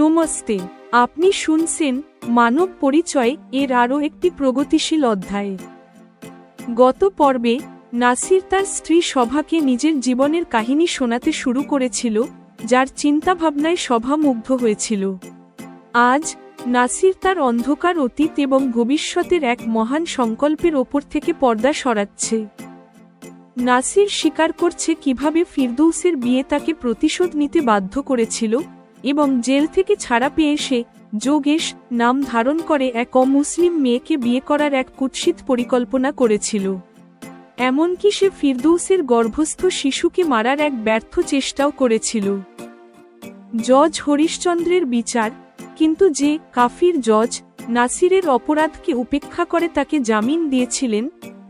নমস্তে, আপনি শুনছেন মানব পরিচয় এর আরও একটি প্রগতিশীল অধ্যায়ে। গত পর্বে নাসির তার স্ত্রী সভাকে নিজের জীবনের কাহিনী শোনাতে শুরু করেছিল, যার চিন্তাভাবনায় সভা মুগ্ধ হয়েছিল। আজ নাসির তার অন্ধকার অতীত এবং ভবিষ্যতের এক মহান সংকল্পের ওপর থেকে পর্দা সরাচ্ছে। নাসির স্বীকার করছে কিভাবে ফিরদৌসের বিয়ে তাকে প্রতিশোধ নিতে বাধ্য করেছিল এবং জেল থেকে ছাড়া পেয়ে সে যোগেশ নাম ধারণ করে এক অমুসলিম মেয়েকে বিয়ে করার এক কুৎসিত পরিকল্পনা করেছিল। এমনকি সে ফিরদৌসের গর্ভস্থ শিশুকে মারার এক ব্যর্থ চেষ্টাও করেছিল। জজ হরিশচন্দ্রের বিচার, কিন্তু যে কাফির জজ নাসিরের অপরাধকে উপেক্ষা করে তাকে জামিন দিয়েছিলেন,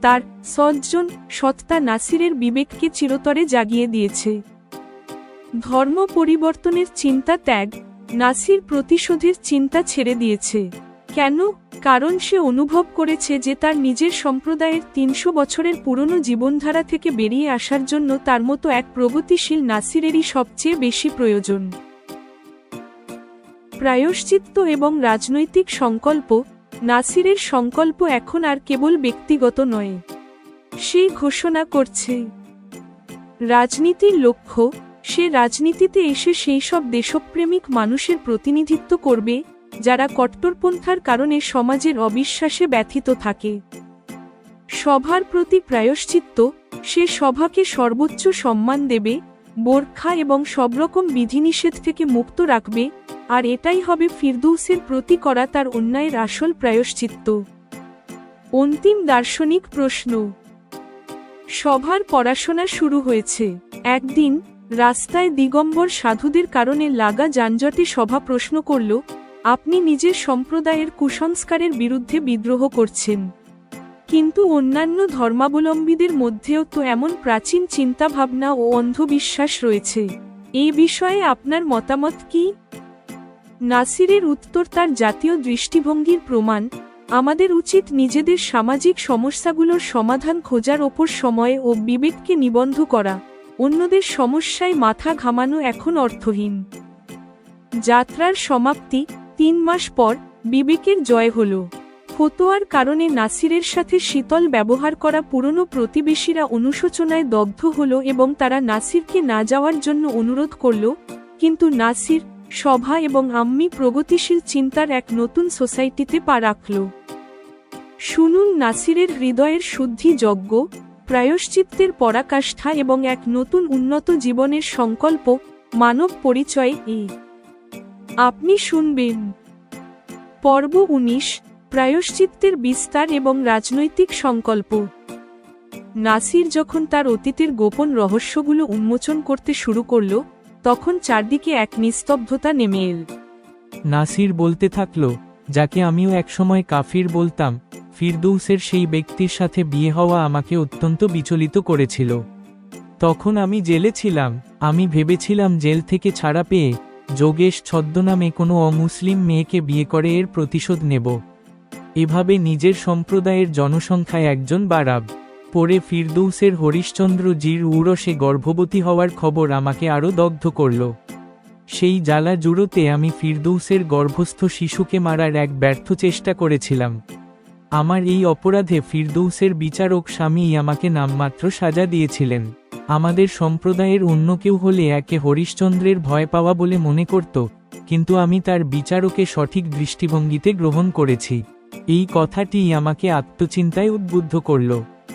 তার সজ্জন সত্তা নাসিরের বিবেককে চিরতরে জাগিয়ে দিয়েছে। ধর্ম পরিবর্তনের চিন্তা ত্যাগ, নাসির প্রতিশোধের চিন্তা ছেড়ে দিয়েছে। কেন? কারণ সে অনুভব করেছে যে তার নিজের সম্প্রদায়ের ৩০০ বছরের পুরনো জীবনধারা থেকে বেরিয়ে আসার জন্য তার মতো এক প্রগতিশীল নাসিরেরই সবচেয়ে বেশি প্রয়োজন। প্রায়শ্চিত্ত এবং রাজনৈতিক সংকল্প। নাসিরের সংকল্প এখন আর কেবল ব্যক্তিগত নয়। সে ঘোষণা করছে রাজনীতির লক্ষ্য। সে রাজনীতিতে এসে সেই সব দেশপ্রেমিক মানুষের প্রতিনিধিত্ব করবে যারা কট্টরপন্থার কারণে সমাজের অবিশ্বাসে ব্যথিত থাকে। সভার প্রতি প্রায়শ্চিত্ত। সে সভাকে সর্বোচ্চ সম্মান দেবে, বোরখা এবং সবরকম বিধিনিষেধ থেকে মুক্ত রাখবে, আর এটাই হবে ফিরদৌসের প্রতি করা তার অন্যায়ের আসল প্রায়শ্চিত্ত। অন্তিম দার্শনিক প্রশ্ন। সভার পড়াশোনা শুরু হয়েছে। একদিন রাস্তায় দিগম্বর সাধুদের কারণে লাগা যানজটে সভা প্রশ্ন করল, আপনি নিজের সম্প্রদায়ের কুসংস্কারের বিরুদ্ধে বিদ্রোহ করছেন, কিন্তু অন্যান্য ধর্মাবলম্বীদের মধ্যেও তো এমন প্রাচীন চিন্তাভাবনা ও অন্ধবিশ্বাস রয়েছে। এই বিষয়ে আপনার মতামত কি? নাসিরের উত্তর তার জাতীয় দৃষ্টিভঙ্গির প্রমাণ। আমাদের উচিত নিজেদের সামাজিক সমস্যাগুলোর সমাধান খোঁজার ওপর সময় ও বিবেককে নিবন্ধ করা। অন্যদের সমস্যায় মাথা ঘামানো এখন অর্থহীন। যাত্রার সমাপ্তি। ৩ মাস পর বিবেকের জয় হল। ফতোয়ার কারণে নাসিরের সাথে শীতল ব্যবহার করা পুরনো প্রতিবেশীরা অনুশোচনায় দগ্ধ হল এবং তারা নাসিরকে না যাওয়ার জন্য অনুরোধ করল, কিন্তু নাসির সভা এবং আম্মি প্রগতিশীল চিন্তার এক নতুন সোসাইটিতে পা রাখল। শুনুন নাসিরের হৃদয়ের শুদ্ধি যজ্ঞ, প্রায়শ্চিত্তের পরাকাষ্ঠা এবং এক নতুন উন্নত জীবনের সংকল্প। মানব পরিচয় আপনি শুনবেন। পর্ব ১৯, প্রায়শ্চিত্তের বিস্তার এবং রাজনৈতিক সংকল্প। নাসির যখন তার অতীতের গোপন রহস্যগুলো উন্মোচন করতে শুরু করল, তখন চারদিকে এক নিস্তব্ধতা নেমে এল। নাসির বলতে থাকল, যাকে আমিও একসময় কাফির বলতাম, ফিরদৌসের সেই ব্যক্তির সাথে বিয়ে হওয়া আমাকে অত্যন্ত বিচলিত করেছিল। তখন আমি জেলে ছিলাম। আমি ভেবেছিলাম জেল থেকে ছাড়া পেয়ে যোগেশ ছদ্মনামে কোনো অমুসলিম মেয়েকে বিয়ে করে এর প্রতিশোধ নেব। এভাবে নিজের সম্প্রদায়ের জনসংখ্যায় একজন বাড়াব। পরে ফিরদৌসের হরিশচন্দ্র জির উরসে গর্ভবতী হওয়ার খবর আমাকে আরও দগ্ধ করল। সেই জ্বালা জুড়োতে আমি ফিরদৌসের গর্ভস্থ শিশুকে মারার এক ব্যর্থ চেষ্টা করেছিলাম। আমার এই অপরাধে ফিরদৌসের বিচারক স্বামীই আমাকে নামমাত্র সাজা দিয়েছিলেন। আমাদের সম্প্রদায়ের অন্য কেউ হলে একে হরিশচন্দ্রের ভয় পাওয়া বলে মনে করত, কিন্তু আমি তার বিচারকে সঠিক দৃষ্টিভঙ্গিতে গ্রহণ করেছি। এই কথাটিই আমাকে আত্মচিন্তায় উদ্বুদ্ধ করল।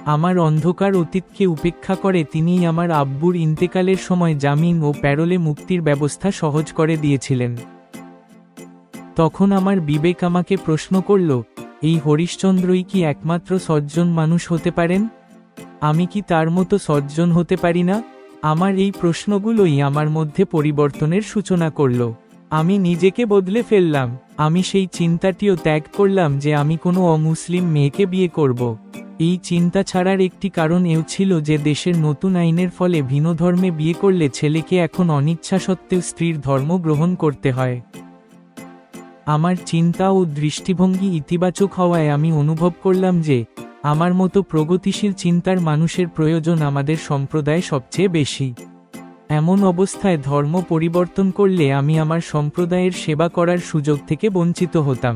আমার অন্ধকার অতীতকে উপেক্ষা করে তিনিই আমার আব্বুর ইন্তেকালের সময় জামিন ও প্যারোলে মুক্তির ব্যবস্থা সহজ করে দিয়েছিলেন। তখন আমার বিবেক আমাকে প্রশ্ন করল, এই হরিশচন্দ্রই কি একমাত্র সজ্জন মানুষ হতে পারেন? আমি কি তার মতো সজ্জন হতে পারি না? আমার এই প্রশ্নগুলোই আমার মধ্যে পরিবর্তনের সূচনা করল। আমি নিজেকে বদলে ফেললাম। আমি সেই চিন্তাটিও ত্যাগ করলাম যে আমি কোনো অমুসলিম মেয়েকে বিয়ে করব। এই চিন্তা ছাড়ার একটি কারণ এও ছিল যে দেশের নতুন আইনের ফলে ভিন্ন ধর্মে বিয়ে করলে ছেলেকে এখন অনিচ্ছা সত্ত্বেও স্ত্রীর ধর্ম গ্রহণ করতে হয়। আমার চিন্তা ও দৃষ্টিভঙ্গি ইতিবাচক হওয়ায় আমি অনুভব করলাম যে আমার মতো প্রগতিশীল চিন্তার মানুষের প্রয়োজন আমাদের সম্প্রদায়ে সবচেয়ে বেশি। এমন অবস্থায় ধর্ম পরিবর্তন করলে আমি আমার সম্প্রদায়ের সেবা করার সুযোগ থেকে বঞ্চিত হতাম।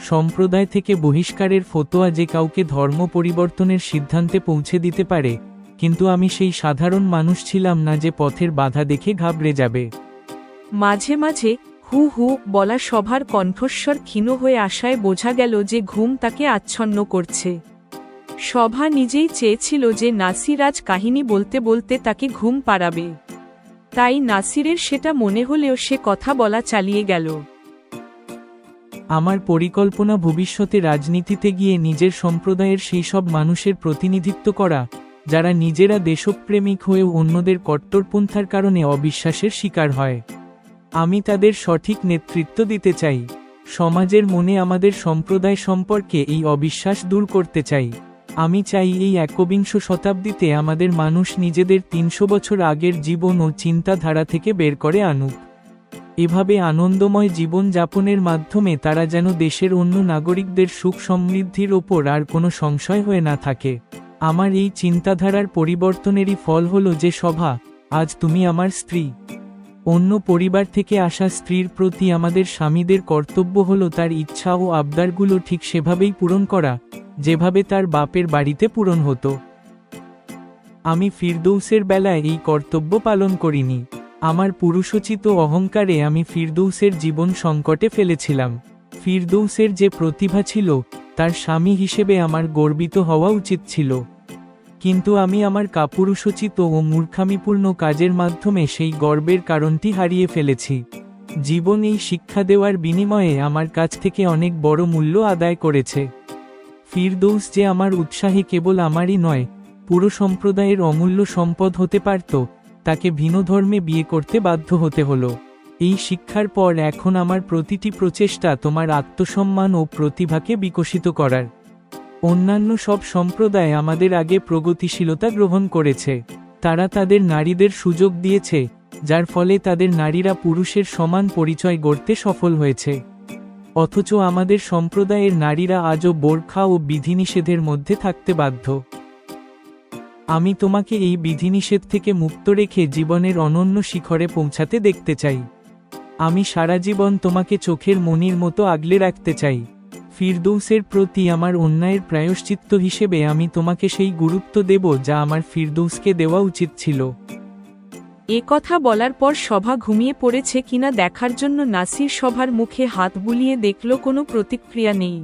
সম্প্রদায় থেকে বহিষ্কারের ফতোয়া যে কাউকে ধর্ম পরিবর্তনের সিদ্ধান্তে পৌঁছে দিতে পারে, কিন্তু আমি সেই সাধারণ মানুষ ছিলাম না যে পথের বাধা দেখে ঘাবড়ে যাবে। মাঝে মাঝে হু হু বলা সভার কণ্ঠস্বর ক্ষীণ হয়ে আসায় বোঝা গেল যে ঘুম তাকে আচ্ছন্ন করছে। সভা নিজেই চেয়েছিল যে নাসির আজ কাহিনী বলতে বলতে তাকে ঘুম পাড়াবে, তাই নাসিরের সেটা মনে হলেও সে কথা বলা চালিয়ে গেল। আমার পরিকল্পনা ভবিষ্যতে রাজনীতিতে গিয়ে নিজের সম্প্রদায়ের সেই সব মানুষের প্রতিনিধিত্ব করা, যারা নিজেরা দেশপ্রেমিক হয়েও অন্যদের কট্টরপন্থার কারণে অবিশ্বাসের শিকার হয়। আমি তাদের সঠিক নেতৃত্ব দিতে চাই। সমাজের মনে আমাদের সম্প্রদায় সম্পর্কে এই অবিশ্বাস দূর করতে চাই। আমি চাই এই একবিংশ শতাব্দীতে আমাদের মানুষ নিজেদের ৩০০ বছর আগের জীবন ও চিন্তাধারা থেকে বের করে আনুক। এভাবে আনন্দময় জীবন যাপনের মাধ্যমে তারা যেন দেশের অন্য নাগরিকদের সুখ সমৃদ্ধির ওপর আর কোনো সংশয় হয়ে না থাকে। আমার এই চিন্তাধারার পরিবর্তনেরই ফল হলো যে সভা, আজ তুমি আমার স্ত্রী। অন্য পরিবার থেকে আসা স্ত্রীর প্রতি আমাদের স্বামীদের কর্তব্য হলো তার ইচ্ছা ও আবদারগুলো ঠিক সেভাবেই পূরণ করা, যেভাবে তার বাপের বাড়িতে পূরণ হতো। আমি ফিরদৌসের বেলায় এই কর্তব্য পালন করিনি। আমার পুরুষোচিত অহংকারে আমি ফিরদৌসের জীবন সংকটে ফেলেছিলাম। ফিরদৌসের যে প্রতিভা ছিল, তার স্বামী হিসেবে আমার গর্বিত হওয়া উচিত ছিল, কিন্তু আমি আমার কাপুরুষোচিত ও মূর্খামিপূর্ণ কাজের মাধ্যমে সেই গর্বের কারণটি হারিয়ে ফেলেছি। জীবন এই শিক্ষা দেওয়ার বিনিময়ে আমার কাছ থেকে অনেক বড় মূল্য আদায় করেছে। ফিরদৌস যে আমার উৎসাহে কেবল আমারই নয়, পুরো সম্প্রদায়ের অমূল্য সম্পদ হতে পারত, তাকে ভিন্ন ধর্মে বিয়ে করতে বাধ্য হতে হলো। এই শিক্ষার পর এখন আমার প্রতিটি প্রচেষ্টা তোমার আত্মসম্মান ও প্রতিভাকে বিকশিত করার। অন্যান্য সব সম্প্রদায় আমাদের আগে প্রগতিশীলতা গ্রহণ করেছে। তারা তাদের নারীদের সুযোগ দিয়েছে, যার ফলে তাদের নারীরা পুরুষের সমান পরিচয় গড়তে সফল হয়েছে। অথচ আমাদের সম্প্রদায়ের নারীরা আজও বোরখা ও বিধিনিষেধের মধ্যে থাকতে বাধ্য। আমি তোমাকে এই বিধিনিষেধ থেকে মুক্ত রেখে জীবনের অনন্য শিখরে পৌঁছাতে দেখতে চাই। আমি সারা জীবন তোমাকে চোখের মণির মতো আগলে রাখতে চাই। ফিরদৌসের প্রতি আমার অন্যায়ের প্রায়শ্চিত্ত হিসেবে আমি তোমাকে সেই গুরুত্ব দেব যা আমার ফিরদৌসকে দেওয়া উচিত ছিল। এ কথা বলার পর সভা ঘুমিয়ে পড়েছে কিনা দেখার জন্য নাসির সভার মুখে হাত বুলিয়ে দেখল কোনো প্রতিক্রিয়া নেই।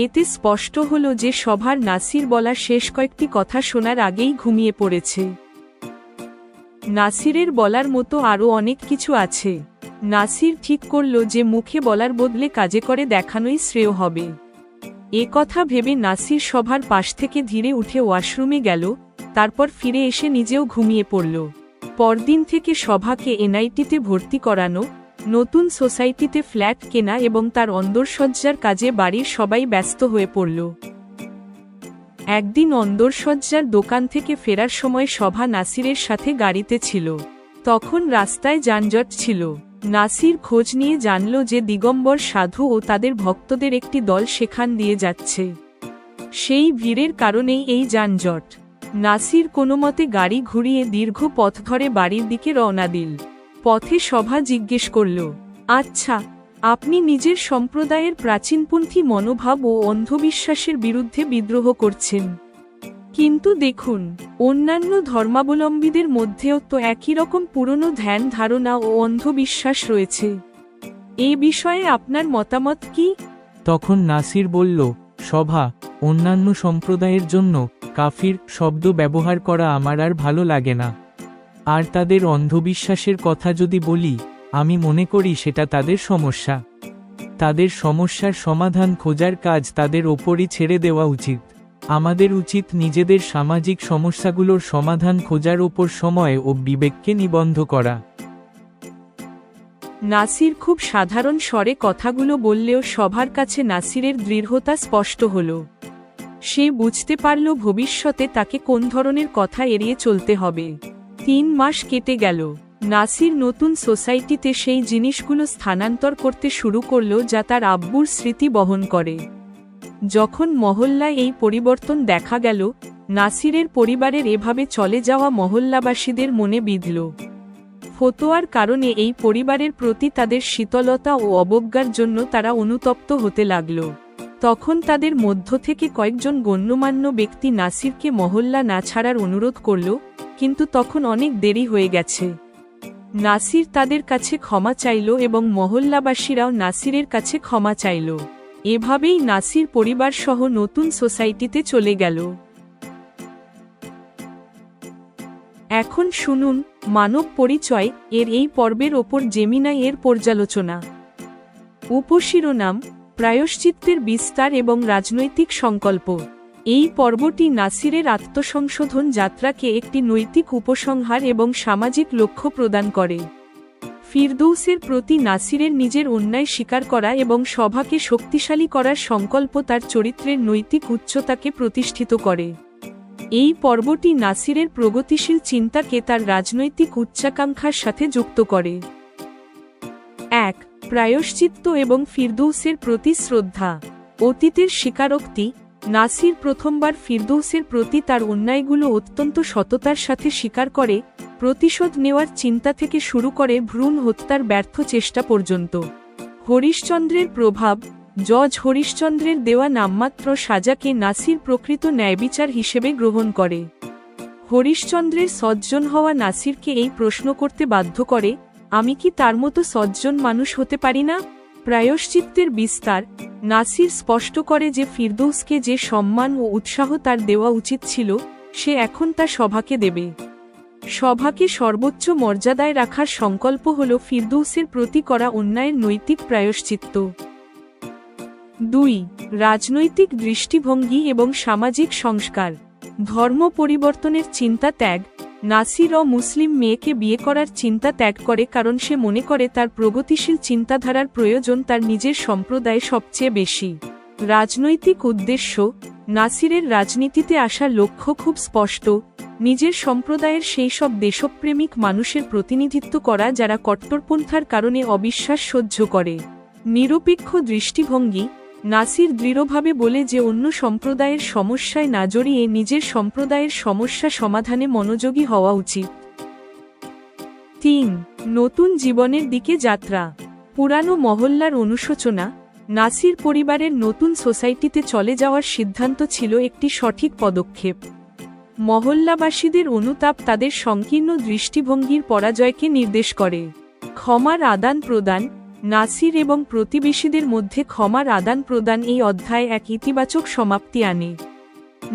এতে স্পষ্ট হলো যে সভার নাসির বলা শেষ কয়েকটি কথা শোনার আগেই ঘুমিয়ে পড়েছে। নাসিরের বলার মতো আরও অনেক কিছু আছে। নাসির ঠিক করল যে মুখে বলার বদলে কাজে করে দেখানোই শ্রেয় হবে। এ কথা ভেবে নাসির সভার পাশ থেকে ধীরে উঠে ওয়াশরুমে গেল, তারপর ফিরে এসে নিজেও ঘুমিয়ে পড়ল। পরদিন থেকে সভাকে এনআইটিতে ভর্তি করানো, নতুন সোসাইটিতে ফ্ল্যাট কেনা এবং তার অন্দরসজ্জার কাজে বাড়ির সবাই ব্যস্ত হয়ে পড়ল। একদিন অন্দরসজ্জার দোকান থেকে ফেরার সময় সভা নাসিরের সাথে গাড়িতে ছিল। তখন রাস্তায় যানজট ছিল। নাসির খোঁজ নিয়ে জানল যে দিগম্বর সাধু ও তাদের ভক্তদের একটি দল সেখান দিয়ে যাচ্ছে। সেই ভিড়ের কারণেই এই যানজট। নাসির কোনোমতে গাড়ি ঘুরিয়ে দীর্ঘ পথ ধরে বাড়ির দিকে রওনা দিল। পথে সভা জিজ্ঞেস করল, আচ্ছা, আপনি নিজের সম্প্রদায়ের প্রাচীনপন্থী মনোভাব ও অন্ধবিশ্বাসের বিরুদ্ধে বিদ্রোহ করছেন, কিন্তু দেখুন, অন্যান্য ধর্মাবলম্বীদের মধ্যেও তো একই রকম পুরনো ধ্যান ধারণা ও অন্ধবিশ্বাস রয়েছে। এই বিষয়ে আপনার মতামত কি? তখন নাসির বলল, সভা, অন্যান্য সম্প্রদায়ের জন্য কাফির শব্দ ব্যবহার করা আমার আর ভালো লাগে না। আর তাদের অন্ধবিশ্বাসের কথা যদি বলি, আমি মনে করি সেটা তাদের সমস্যা। তাদের সমস্যার সমাধান খোঁজার কাজ তাদের ওপরই ছেড়ে দেওয়া উচিত। আমাদের উচিত নিজেদের সামাজিক সমস্যাগুলোর সমাধান খোঁজার ওপর সময় ও বিবেককে নিবন্ধ করা। নাসির খুব সাধারণ স্বরে কথাগুলো বললেও সবার কাছে নাসিরের দৃঢ়তা স্পষ্ট হল। সে বুঝতে পারল ভবিষ্যতে তাকে কোন ধরনের কথা এড়িয়ে চলতে হবে। ৩ মাস কেটে গেল। নাসির নতুন সোসাইটিতে সেই জিনিসগুলো স্থানান্তর করতে শুরু করল যা তার আব্বুর স্মৃতি বহন করে। যখন মহল্লায় এই পরিবর্তন দেখা গেল, নাসিরের পরিবারের এভাবে চলে যাওয়া মহল্লাবাসীদের মনে বিঁধল। ফতোয়ার কারণে এই পরিবারের প্রতি তাদের শীতলতা ও অবজ্ঞার জন্য তারা অনুতপ্ত হতে লাগল। তখন তাদের মধ্য থেকে কয়েকজন গণ্যমান্য ব্যক্তি নাসিরকে মহল্লা না ছাড়ার অনুরোধ করল, কিন্তু তখন অনেক দেরি হয়ে গেছে। নাসির তাদের কাছে ক্ষমা চাইল এবং মহল্লাবাসীরাও নাসিরের কাছে ক্ষমা চাইল। এভাবেই নাসির পরিবারসহ নতুন সোসাইটিতে চলে গেল। এখন শুনুন মানব পরিচয় এর এই পর্বের ওপর জেমিনাই এর পর্যালোচনা। উপশিরোনাম: প্রায়শ্চিত্তের বিস্তার এবং রাজনৈতিক সংকল্প। এই পর্বটি নাসিরের আত্মসংশোধন যাত্রাকে একটি নৈতিক উপসংহার এবং সামাজিক লক্ষ্য প্রদান করে। ফিরদৌসের প্রতি নাসিরের নিজের অন্যায় স্বীকার করা এবং সভাকে শক্তিশালী করার সংকল্প তার চরিত্রের নৈতিক উচ্চতাকে প্রতিষ্ঠিত করে। এই পর্বটি নাসিরের প্রগতিশীল চিন্তাকে তার রাজনৈতিক উচ্চাকাঙ্ক্ষার সাথে যুক্ত করে। ১. প্রায়শ্চিত্ত এবং ফিরদৌসের প্রতি শ্রদ্ধা। অতীতের স্বীকারোক্তি: নাসির প্রথমবার ফিরদৌসের প্রতি তার অন্যায়গুলো অত্যন্ত সততার সাথে স্বীকার করে, প্রতিশোধ নেওয়ার চিন্তা থেকে শুরু করে ভ্রূণ হত্যার ব্যর্থ চেষ্টা পর্যন্ত। হরিশ্চন্দ্রের প্রভাব: জজ হরিশ্চন্দ্রের দেওয়া নামমাত্র সাজাকে নাসির প্রকৃত ন্যায়বিচার হিসেবে গ্রহণ করে। হরিশ্চন্দ্রের সজ্জন হওয়া নাসিরকে এই প্রশ্ন করতে বাধ্য করে, আমি কি তার মতো সজ্জন মানুষ হতে পারি না? প্রায়শ্চিত্তের বিস্তার: নাসির স্পষ্ট করে যে ফিরদৌসকে যে সম্মান ও উৎসাহ তার দেওয়া উচিত ছিল, সে এখন তা সভাকে দেবে। সভাকে সর্বোচ্চ মর্যাদায় রাখার সংকল্প হল ফিরদৌসের প্রতি করা অন্যায়ের নৈতিক প্রায়শ্চিত্ত। ২. রাজনৈতিক দৃষ্টিভঙ্গি এবং সামাজিক সংস্কার। ধর্ম পরিবর্তনের চিন্তা ত্যাগ: নাসির মুসলিম মেয়েকে বিয়ে করার চিন্তা ত্যাগ করে কারণ সে মনে করে তার প্রগতিশীল চিন্তাধারার প্রয়োজন তার নিজের সম্প্রদায়ে সবচেয়ে বেশি। রাজনৈতিক উদ্দেশ্য: নাসিরের রাজনীতিতে আসার লক্ষ্য খুব স্পষ্ট, নিজের সম্প্রদায়ের সেই সব দেশপ্রেমিক মানুষের প্রতিনিধিত্ব করা যারা কট্টরপন্থার কারণে অবিশ্বাস সহ্য করে। নিরপেক্ষ দৃষ্টিভঙ্গি: নাসির দৃঢ়ভাবে বলে যে অন্য সম্প্রদায়ের সমস্যায় না জড়িয়ে নিজের সম্প্রদায়ের সমস্যা সমাধানে মনোযোগী হওয়া উচিত। ৩. নতুন জীবনের দিকে যাত্রা। পুরানো মহল্লার অনুশোচনা: নাসির পরিবারের নতুন সোসাইটিতে চলে যাওয়ার সিদ্ধান্ত ছিল একটি সঠিক পদক্ষেপ। মহল্লাবাসীদের অনুতাপ তাদের সংকীর্ণ দৃষ্টিভঙ্গির পরাজয়কে নির্দেশ করে। ক্ষমার আদান প্রদান: নাসির এবং প্রতিবেশীদের মধ্যে ক্ষমার আদান প্রদান এই অধ্যায়ে এক ইতিবাচক সমাপ্তি আনে।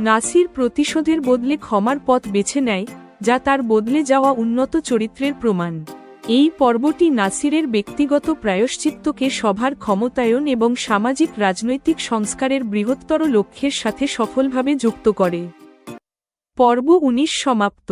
নাসির প্রতিশোধের বদলে ক্ষমার পথ বেছে নেয়, যা তার বদলে যাওয়া উন্নত চরিত্রের প্রমাণ। এই পর্বটি নাসিরের ব্যক্তিগত প্রায়শ্চিত্তকে সভার ক্ষমতায়ন এবং সামাজিক রাজনৈতিক সংস্কারের বৃহত্তর লক্ষ্যের সাথে সফলভাবে যুক্ত করে। পর্ব ১৯ সমাপ্ত।